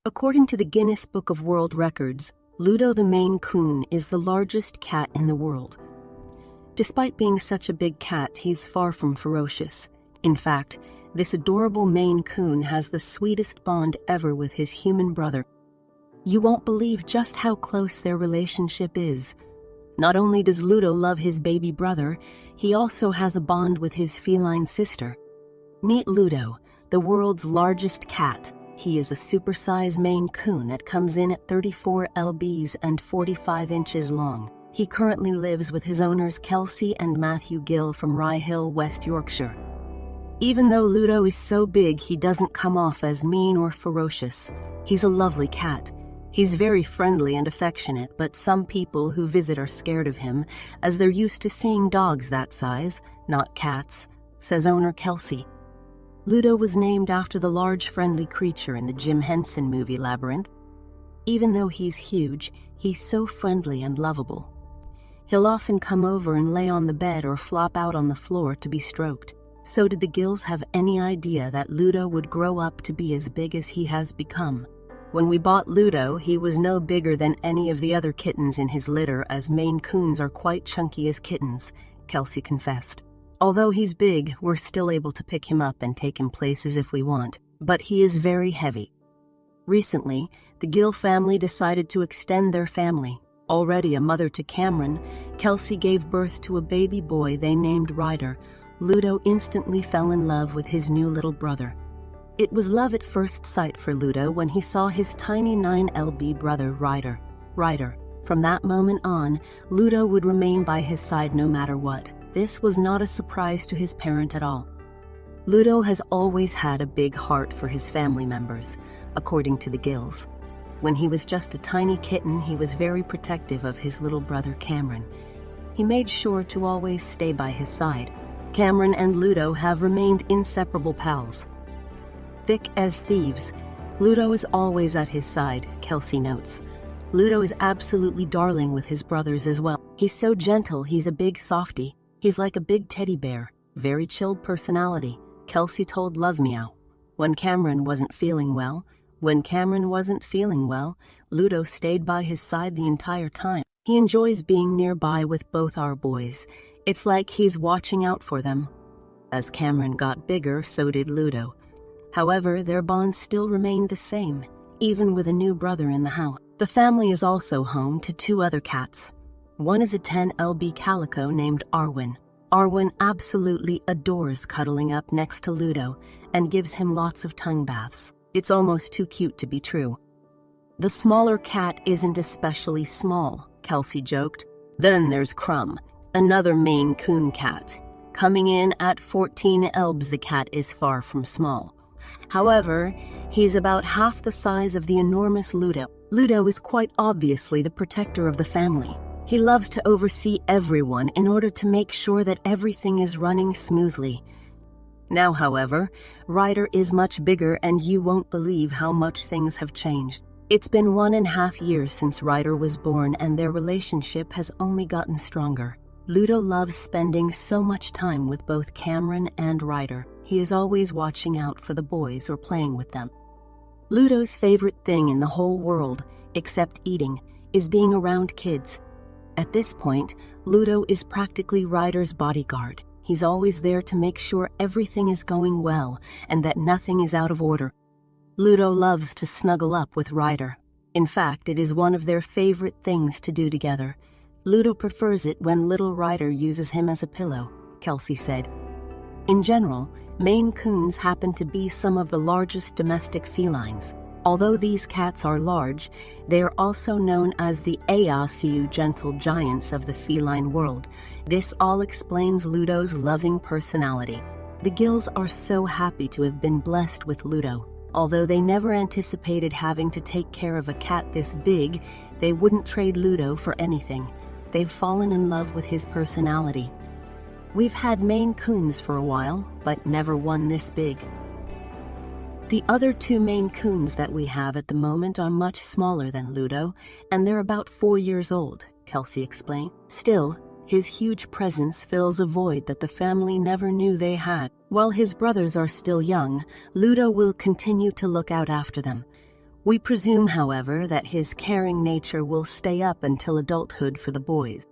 According to the Guinness Book of World Records, Ludo the Maine Coon is the largest cat in the world. Despite being such a big cat, he's far from ferocious. In fact, this adorable Maine Coon has the sweetest bond ever with his human brother. You won't believe just how close their relationship is. Not only does Ludo love his baby brother, he also has a bond with his feline sister. Meet Ludo, the world's largest cat. He is a supersized Maine Coon that comes in at 34 lbs and 45 inches long. He currently lives with his owners Kelsey and Matthew Gill from Rye Hill, West Yorkshire. Even though Ludo is so big, he doesn't come off as mean or ferocious. He's a lovely cat. He's very friendly and affectionate, but some people who visit are scared of him, as they're used to seeing dogs that size, not cats, says owner Kelsey. Ludo was named after the large friendly creature in the Jim Henson movie Labyrinth. Even though he's huge, he's so friendly and lovable. He'll often come over and lay on the bed or flop out on the floor to be stroked. So did the Gills have any idea that Ludo would grow up to be as big as he has become? When we bought Ludo, he was no bigger than any of the other kittens in his litter, as Maine Coons are quite chunky as kittens, Kelsey confessed. Although he's big, we're still able to pick him up and take him places if we want, but he is very heavy. Recently, the Gill family decided to extend their family. Already a mother to Cameron, Kelsey gave birth to a baby boy they named Ryder. Ludo instantly fell in love with his new little brother. It was love at first sight for Ludo when he saw his tiny 9 lb brother Ryder. From that moment on, Ludo would remain by his side no matter what. This was not a surprise to his parent at all. Ludo has always had a big heart for his family members, according to the Gills. When he was just a tiny kitten, he was very protective of his little brother Cameron. He made sure to always stay by his side. Cameron and Ludo have remained inseparable pals. Thick as thieves, Ludo is always at his side, Kelsey notes. Ludo is absolutely darling with his brothers as well. He's so gentle, he's a big softie. He's like a big teddy bear, very chilled personality, Kelsey told Love Meow. When Cameron wasn't feeling well, Ludo stayed by his side the entire time. He enjoys being nearby with both our boys. It's like he's watching out for them. As Cameron got bigger, so did Ludo. However, their bond still remained the same, even with a new brother in the house. The family is also home to 2 other cats. One is a 10 lb calico named Arwen. Arwen absolutely adores cuddling up next to Ludo and gives him lots of tongue baths. It's almost too cute to be true. The smaller cat isn't especially small, Kelsey joked. Then there's Crumb, another Maine Coon cat. Coming in at 14 lbs, the cat is far from small. However, he's about half the size of the enormous Ludo. Ludo is quite obviously the protector of the family. He loves to oversee everyone in order to make sure that everything is running smoothly. Now, however, Ryder is much bigger and you won't believe how much things have changed. It's been 1.5 years since Ryder was born and their relationship has only gotten stronger. Ludo loves spending so much time with both Cameron and Ryder. He is always watching out for the boys or playing with them. Ludo's favorite thing in the whole world, except eating, is being around kids. At this point, Ludo is practically Ryder's bodyguard. He's always there to make sure everything is going well and that nothing is out of order. Ludo loves to snuggle up with Ryder. In fact, it is one of their favorite things to do together. Ludo prefers it when little Ryder uses him as a pillow, Kelsey said. In general, Maine Coons happen to be some of the largest domestic felines. Although these cats are large, they are also known as the Easiu gentle giants of the feline world. This all explains Ludo's loving personality. The Gills are so happy to have been blessed with Ludo. Although they never anticipated having to take care of a cat this big, they wouldn't trade Ludo for anything. They've fallen in love with his personality. We've had Maine Coons for a while, but never one this big. The other 2 Maine Coons that we have at the moment are much smaller than Ludo, and they're about 4 years old, Kelsey explained. Still, his huge presence fills a void that the family never knew they had. While his brothers are still young, Ludo will continue to look out after them. We presume, however, that his caring nature will stay up until adulthood for the boys.